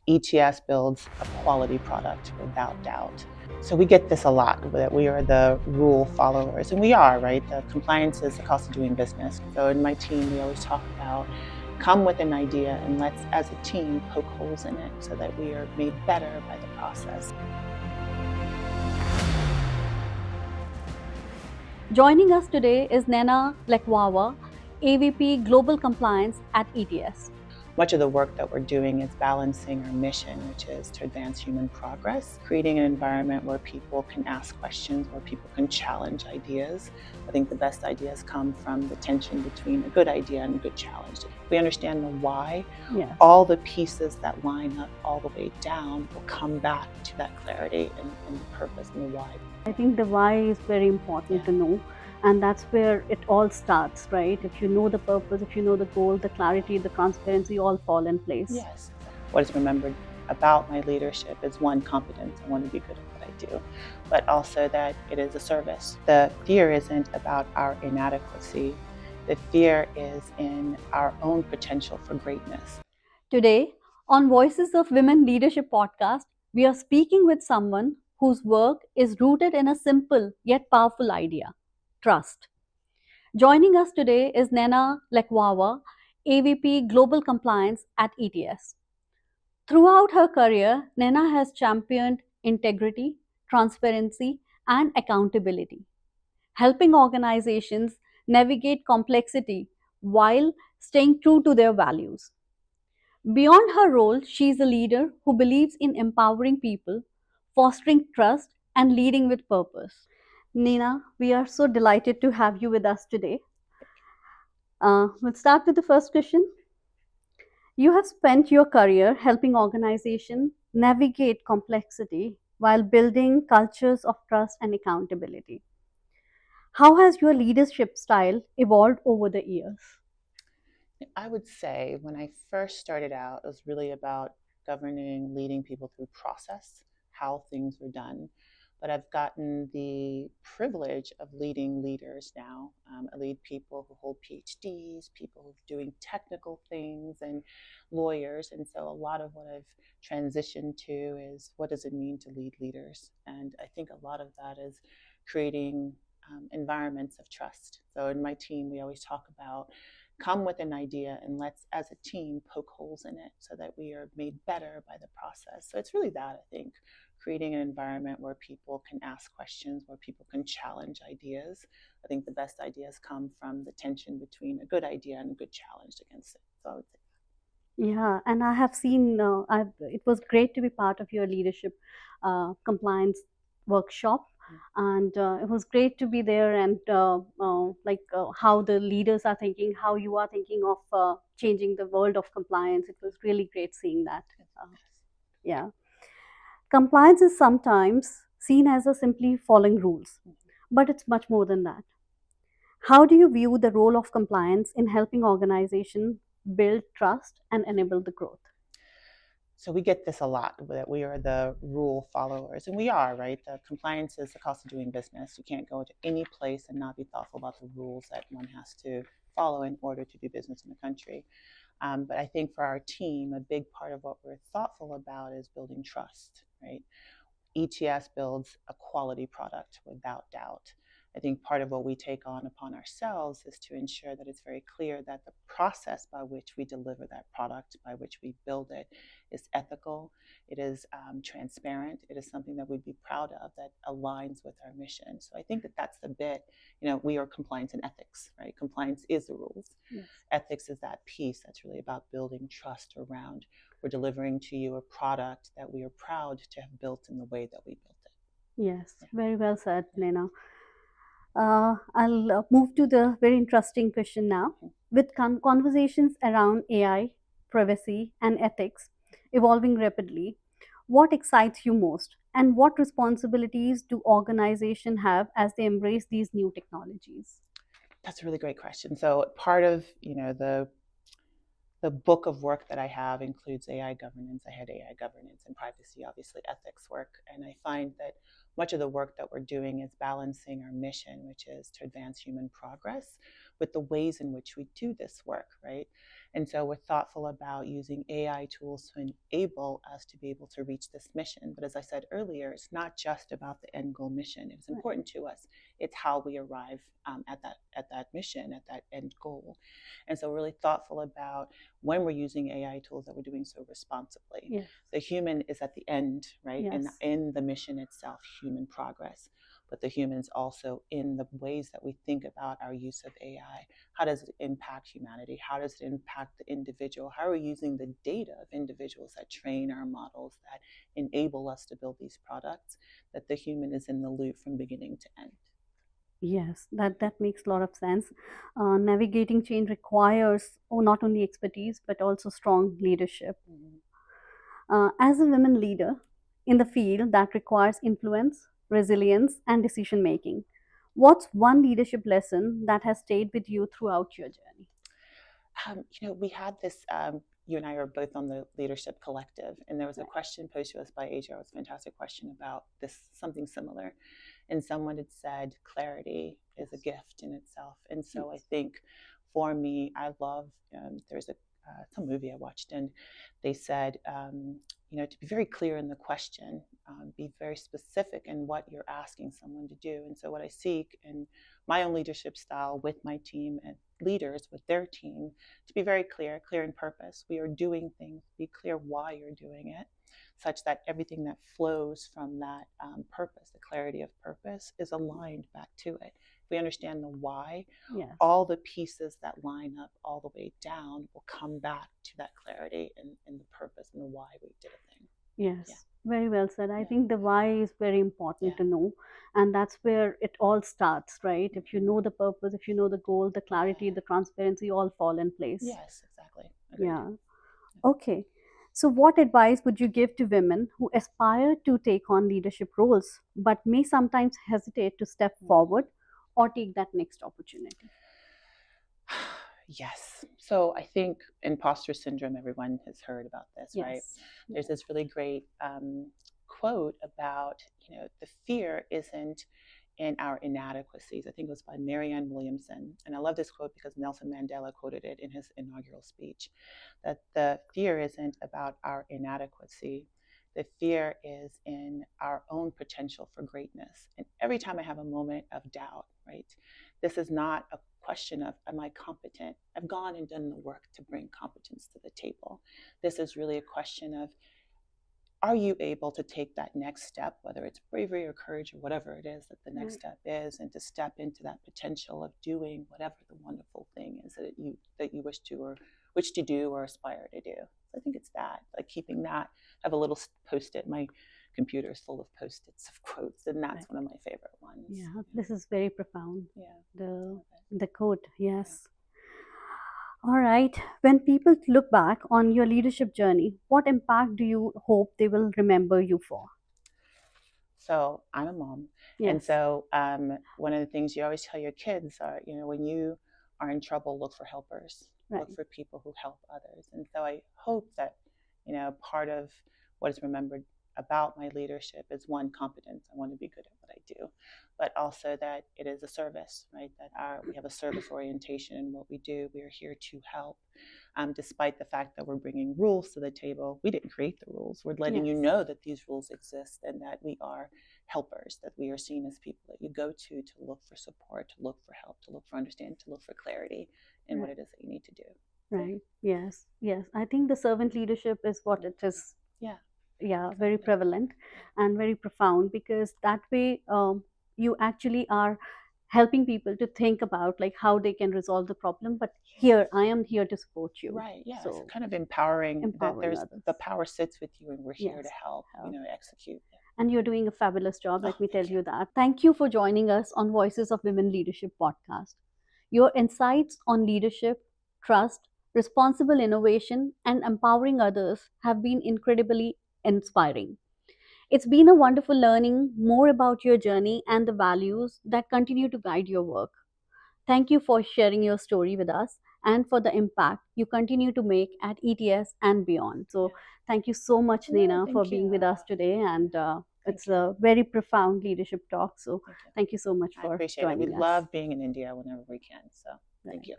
ETS builds a quality product without doubt. So we get this a lot, that we are the rule followers, and we are, right? The compliance is the cost of doing business. So in my team, we always talk about come with an idea and let's, as a team, poke holes in it so that we are made better by the process. Joining us today is Nena Lekwauwa, AVP Global Compliance at ETS. Much of the work that we're doing is balancing our mission, which is to advance human progress, creating an environment where people can ask questions, where people can challenge ideas. I think the best ideas come from the tension between a good idea and a good challenge. If we understand the why, Yes. all the pieces that line up all the way down will come back to that clarity and the purpose and the why. I think the why is very important to know, and that's where it all starts, right? If you know the purpose, if you know the goal, the clarity, the transparency all fall in place. Yes. What is remembered about my leadership is one, competence. I want to be good at what I do, but also that it is a service. The fear isn't about our inadequacy. The fear is in our own potential for greatness. Today, on Voices of Women Leadership podcast, we are speaking with someone whose work is rooted in a simple yet powerful idea: trust. Joining us today is Nena Lekwauwa, AVP Global Compliance at ETS. Throughout her career, Nena has championed integrity, transparency, and accountability, helping organizations navigate complexity while staying true to their values. Beyond her role, she is a leader who believes in empowering people, fostering trust, and leading with purpose. Nina, we are so delighted to have you with us today. We'll start with the first question. You have spent your career helping organizations navigate complexity while building cultures of trust and accountability. How has your leadership style evolved over the years? I would say when I first started out, it was really about governing, leading people through process, how things were done. But I've gotten the privilege of leading leaders now. I lead people who hold PhDs, people who are doing technical things, and lawyers. And so a lot of what I've transitioned to is what does it mean to lead leaders? And I think a lot of that is creating environments of trust. So in my team, we always talk about come with an idea and let's, as a team, poke holes in it so that we are made better by the process. So it's really that, I think, creating an environment where people can ask questions, where people can challenge ideas. I think the best ideas come from the tension between a good idea and a good challenge against it. So I would say. Yeah, and I have seen, it was great to be part of your leadership compliance workshop. And it was great to be there and how the leaders are thinking, how you are thinking of changing the world of compliance. It was really great seeing that. Yeah. Compliance is sometimes seen as a simply following rules, but it's much more than that. How do you view the role of compliance in helping organizations build trust and enable the growth? So we get this a lot, that we are the rule followers, and we are, right? The compliance is the cost of doing business. You can't go to any place and not be thoughtful about the rules that one has to follow in order to do business in the country. But I think for our team, a big part of what we're thoughtful about is building trust, right? ETS builds a quality product without doubt. I think part of what we take on upon ourselves is to ensure that it's very clear that the process by which we deliver that product, by which we build it, is ethical, it is transparent, it is something that we'd be proud of, that aligns with our mission. So I think that that's the bit, we are compliance and ethics, right? Compliance is the rules. Yes. Ethics is that piece that's really about building trust around. We're delivering to you a product that we are proud to have built in the way that we built it. Yes, very well said, Nena. I'll move to the very interesting question now. With conversations around AI, privacy, and ethics evolving rapidly, what excites you most? And what responsibilities do organizations have as they embrace these new technologies? That's a really great question. So part of the book of work that I have includes AI governance. I had AI governance and privacy, obviously ethics work. And I find that much of the work that we're doing is balancing our mission, which is to advance human progress, with the ways in which we do this work, right? And so we're thoughtful about using AI tools to enable us to be able to reach this mission. But as I said earlier, it's not just about the end goal mission. It's important to us. It's how we arrive at that mission, at that end goal. And so we're really thoughtful about when we're using AI tools that we're doing so responsibly. Yes. The human is at the end, right? Yes. And in the mission itself, human progress. But the humans also in the ways that we think about our use of AI. How does it impact humanity? How does it impact the individual? How are we using the data of individuals that train our models, that enable us to build these products, that the human is in the loop from beginning to end? Yes, that makes a lot of sense. Navigating change requires not only expertise but also strong leadership. Mhm. As a women leader in the field that requires influence, resilience, and decision making, what's one leadership lesson that has stayed with you throughout your journey? We had this. You and I are both on the leadership collective, and there was a Right. question posed to us by HR. It was a fantastic question about this, something similar, and someone had said clarity is a Yes. gift in itself. And so I Yes. think for me, I love. There's a some movie I watched, and they said, to be very clear in the question, be very specific in what you're asking someone to do. And so what I seek in my own leadership style with my team and leaders with their team, to be very clear, clear in purpose. We are doing things, be clear why you're doing it, such that everything that flows from that purpose, the clarity of purpose, is aligned back to it. If we understand the why, Yes. all the pieces that line up all the way down will come back to that clarity and the purpose and the why we did a thing. Yes. Yeah. Very well said. I Yeah. think the why is very important Yeah. to know. And that's where it all starts, right? If you Mhm. know the purpose, if you know the goal, the clarity, Yeah. the transparency all fall in place. Yes, exactly. Agreed. Yeah. Okay. So, what advice would you give to women who aspire to take on leadership roles but may sometimes hesitate to step Mhm. forward or take that next opportunity? Yes. So I think imposter syndrome, everyone has heard about this, right? Yes. There's Yes. this really great quote about, the fear isn't in our inadequacies. I think it was by Marianne Williamson. And I love this quote because Nelson Mandela quoted it in his inaugural speech, that the fear isn't about our inadequacy. The fear is in our own potential for greatness. And every time I have a moment of doubt, right, this is not a question of, am I competent? I've gone and done the work to bring competence to the table. This is really a question of, are you able to take that next step, whether it's bravery or courage or whatever it is that the next Right. step is, and to step into that potential of doing whatever the wonderful thing is that you wish to or wish to do or aspire to do. So I think it's that, like keeping that. I have a little post-it. My computer is full of post-its of quotes, and that's Right. one of my favorite ones. Yeah. This is very profound. Yeah, yeah, The love it. the quote. Yeah. Yes. All right. When people look back on your leadership journey, what impact do you hope they will remember you for? So I'm a mom, and Yes. so one of the things you always tell your kids are, when you are in trouble, look for helpers, Right. look for people who help others. And so I hope that, part of what is remembered about my leadership is one, competence. I want to be good at what I do, but also that it is a service, right? That we have a service orientation in what we do. We are here to help. Despite the fact that we're bringing rules to the table, we didn't create the rules. We're letting you Yes. know that these rules exist and that we are helpers, that we are seen as people that you go to look for support, to look for help, to look for understanding, to look for clarity in what Right. it is that you need to do. Yeah. Right. Yes. Yes. I think the servant leadership is what it is. Yeah. Yeah, very Exactly. prevalent Yeah. and very profound, because that way you actually are helping people to think about like how they can resolve the problem. But here, I am here to support you. Right. Yeah. It's So kind of empowering that empowering there's others. the power sits with you and we're here to Yes. help, Help. execute. Yeah. And you're doing a fabulous job. Oh, Let me tell thank you. you that. Thank you for joining us on Voices of Women Leadership podcast. Your insights on leadership, trust, responsible innovation, and empowering others have been incredibly inspiring. It's been a wonderful learning more about your journey and the values that continue to guide your work. Thank you for sharing your story with us and for the impact you continue to make at ETS and beyond. So, Yeah. thank you so much, No, Nena, for thank you. being with us today. And Thank it's you. a very profound leadership talk. So, Thank you. thank you so much I for appreciate it. We joining us. love being in India whenever we can. So Thank Right. you.